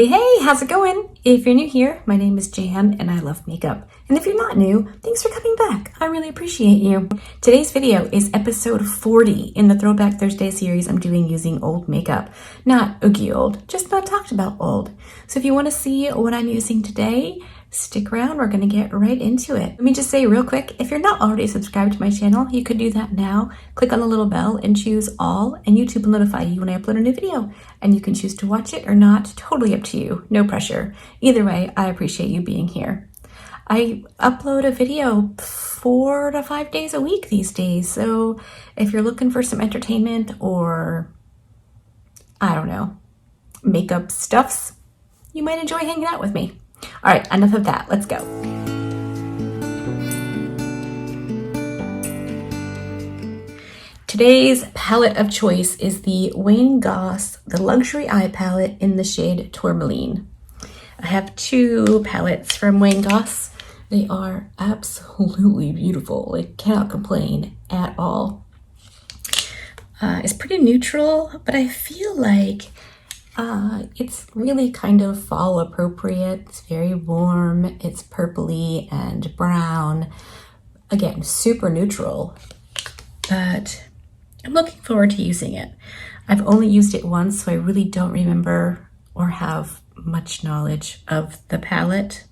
Hey, how's it going? If you're new here, my name is Jan and I love makeup. And if you're not new, thanks for coming back. I really appreciate you. Today's video is episode 40 in the Throwback Thursday series I'm doing using old makeup. Not oogie old, just not talked about old. So if you want to see what I'm using today, stick around, we're gonna get right into it. Let me just say real quick, if you're not already subscribed to my channel, you could do that now. Click on the little bell and choose all, and YouTube will notify you when I upload a new video. And you can choose to watch it or not, totally up to you, no pressure. Either way, I appreciate you being here. I upload a video 4 to 5 days a week these days, so if you're looking for some entertainment or, I don't know, makeup stuffs, you might enjoy hanging out with me. All right, enough of that. Let's go. Today's palette of choice is the Wayne Goss, the Luxury Eye Palette in the shade Tourmaline. I have two palettes from Wayne Goss. They are absolutely beautiful. I cannot complain at all. It's pretty neutral, but I feel like it's really kind of fall appropriate. It's very warm. It's purpley and brown. Again, super neutral, but I'm looking forward to using it. I've only used it once, so I really don't remember or have much knowledge of the palette.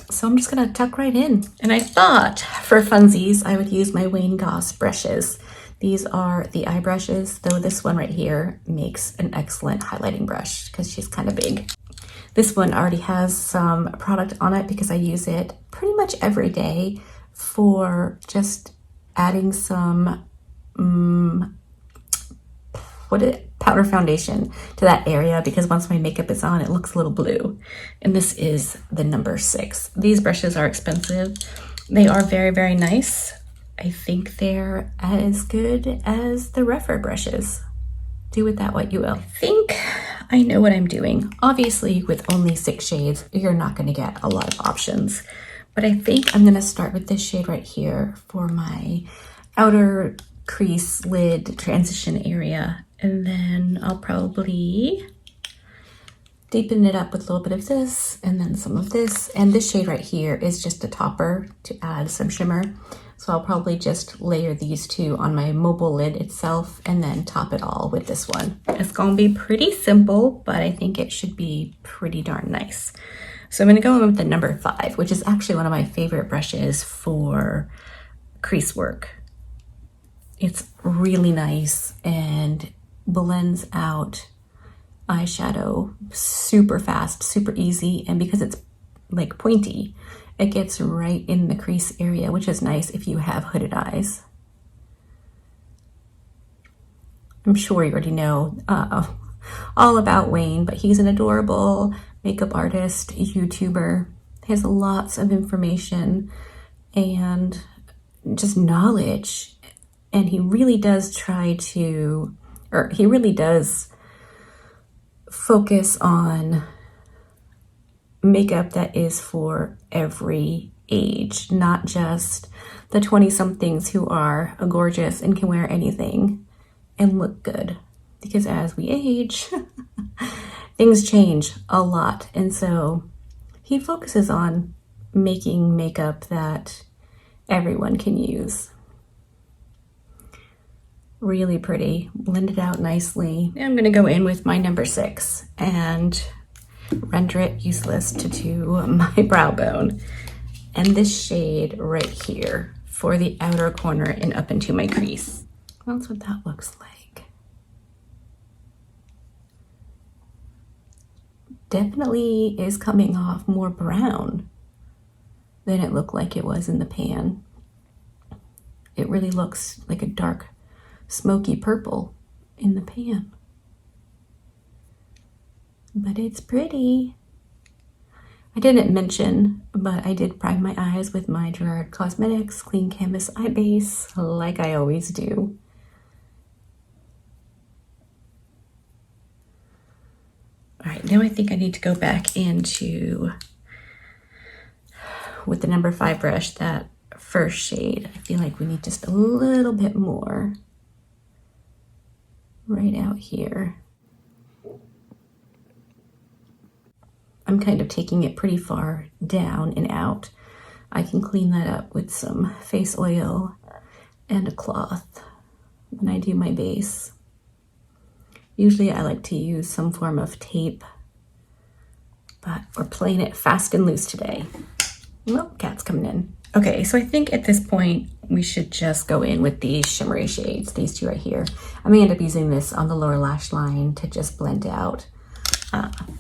So I'm just gonna tuck right in. And I thought for funsies, I would use my Wayne Goss brushes. These are the eye brushes, though this one right here makes an excellent highlighting brush because she's kind of big. This one already has some product on it because I use it pretty much every day for just adding some powder foundation to that area, because once my makeup is on, it looks a little blue. And this is the number 6. These brushes are expensive. They are very, very nice. I think they're as good as the Rephr brushes. Do with that what you will. I think I know what I'm doing. Obviously, with only 6 shades, you're not going to get a lot of options. But I think I'm going to start with this shade right here for my outer crease lid transition area. And then I'll probably deepen it up with a little bit of this and then some of this. And this shade right here is just a topper to add some shimmer. So I'll probably just layer these two on my mobile lid itself and then top it all with this one. It's gonna be pretty simple, but I think it should be pretty darn nice. So I'm gonna go in with the number 5, which is actually one of my favorite brushes for crease work. It's really nice and blends out eyeshadow super fast, super easy, and because it's like pointy, it gets right in the crease area, which is nice if you have hooded eyes. I'm sure you already know all about Wayne, but he's an adorable makeup artist, YouTuber. He has lots of information and just knowledge, and he really does focus on makeup that is for every age, not just the 20-somethings who are gorgeous and can wear anything and look good. Because as we age, things change a lot. And so he focuses on making makeup that everyone can use. Really pretty, blended out nicely. I'm gonna go in with my number 6 and render it useless to do my brow bone. And this shade right here for the outer corner and up into my crease. That's what that looks like. Definitely is coming off more brown than it looked like it was in the pan. It really looks like a dark smoky purple in the pan. But it's pretty. I didn't mention, but I did prime my eyes with my Gerard Cosmetics Clean Canvas Eye Base, like I always do. All right, now I think I need to go back into, with the number 5 brush, that first shade. I feel like we need just a little bit more right out here. I'm kind of taking it pretty far down and out. I can clean that up with some face oil and a cloth when I do my base. Usually I like to use some form of tape, but we're playing it fast and loose today. Well, cat's coming in. Okay, so I think at this point we should just go in with these shimmery shades, these two right here. I may end up using this on the lower lash line to just blend out.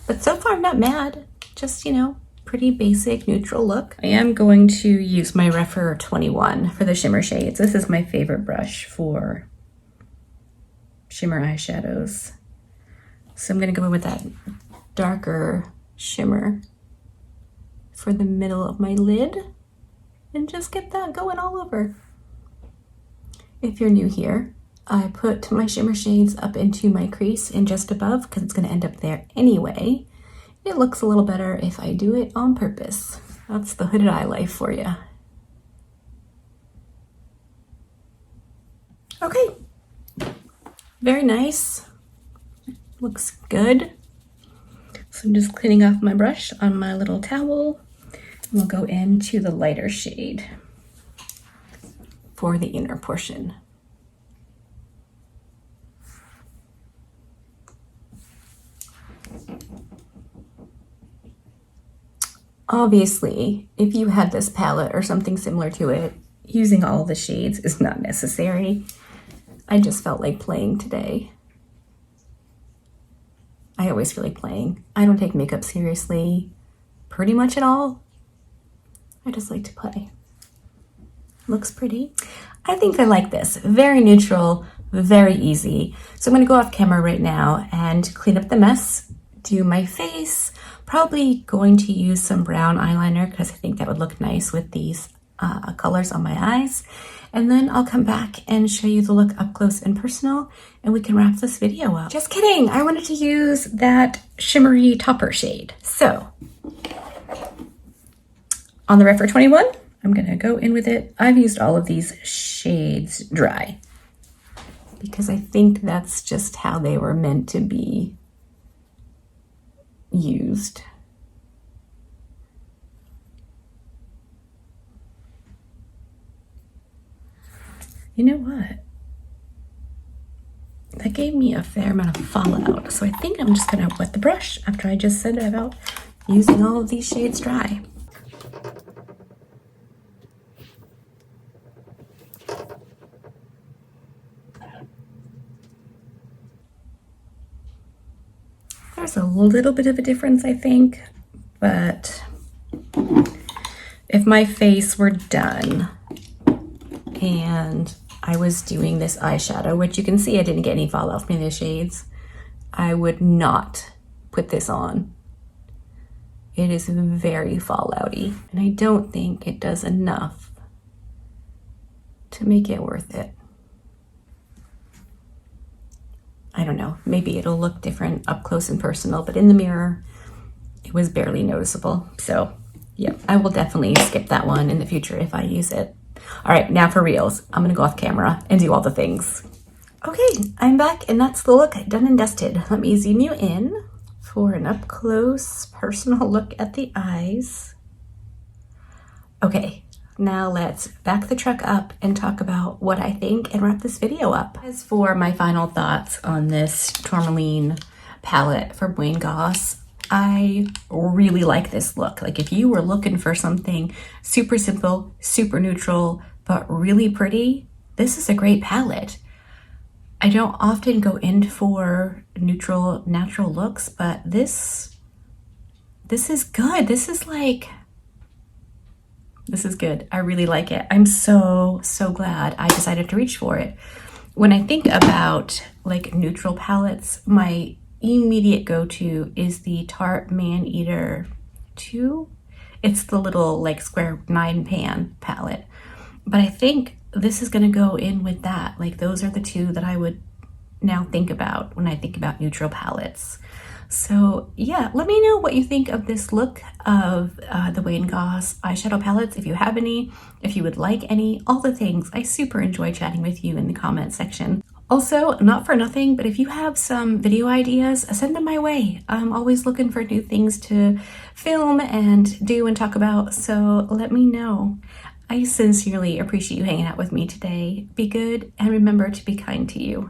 But so far I'm not mad, just, you know, pretty basic neutral look. I am going to use my Rephr 21 for the shimmer shades. This is my favorite brush for shimmer eyeshadows. So I'm gonna go in with that darker shimmer for the middle of my lid and just get that going all over. If you're new here, I put my shimmer shades up into my crease and just above because it's gonna end up there anyway. It looks a little better if I do it on purpose. That's the hooded eye life for you. Okay, very nice. Looks good. So I'm just cleaning off my brush on my little towel. We'll go into the lighter shade for the inner portion. Obviously, if you had this palette or something similar to it, using all the shades is not necessary. I just felt like playing today. I always feel like playing. I don't take makeup seriously pretty much at all. I just like to play. Looks pretty. I think I like this. Very neutral, very easy. So I'm gonna go off camera right now and clean up the mess, do my face, probably going to use some brown eyeliner because I think that would look nice with these colors on my eyes. And then I'll come back and show you the look up close and personal, and we can wrap this video up. Just kidding, I wanted to use that shimmery topper shade. So, on the Rephr 21, I'm gonna go in with it. I've used all of these shades dry because I think that's just how they were meant to be used. You know what? That gave me a fair amount of fallout. So I think I'm just gonna wet the brush after I just said about using all of these shades dry. There's a little bit of a difference, I think, but if my face were done and I was doing this eyeshadow, which you can see I didn't get any fallout from the shades, I would not put this on. It is very fallouty, and I don't think it does enough to make it worth it. I don't know, maybe it'll look different up close and personal, but in the mirror, it was barely noticeable. So yeah, I will definitely skip that one in the future if I use it. All right, now for reals. I'm gonna go off camera and do all the things. Okay, I'm back and that's the look, done and dusted. Let me zoom you in for an up close personal look at the eyes. Okay, now let's back the truck up and talk about what I think and wrap this video up. As for my final thoughts on this Tourmaline palette from Wayne Goss, I really like this look. Like if you were looking for something super simple, super neutral, but really pretty, this is a great palette. I don't often go in for neutral, natural looks, but this is good. This is good. I really like it. I'm so glad I decided to reach for it. When I think about like neutral palettes, my immediate go-to is the Tarte Maneater 2. It's the little like square 9-pan palette. But I think this is gonna go in with that. Like those are the two that I would now think about when I think about neutral palettes. So yeah, let me know what you think of this look of the Wayne Goss eyeshadow palettes. If you have any, if you would like any, all the things. I super enjoy chatting with you in the comment section. Also, not for nothing, but if you have some video ideas, send them my way. I'm always looking for new things to film and do and talk about, so let me know. I sincerely appreciate you hanging out with me today. Be good and remember to be kind to you.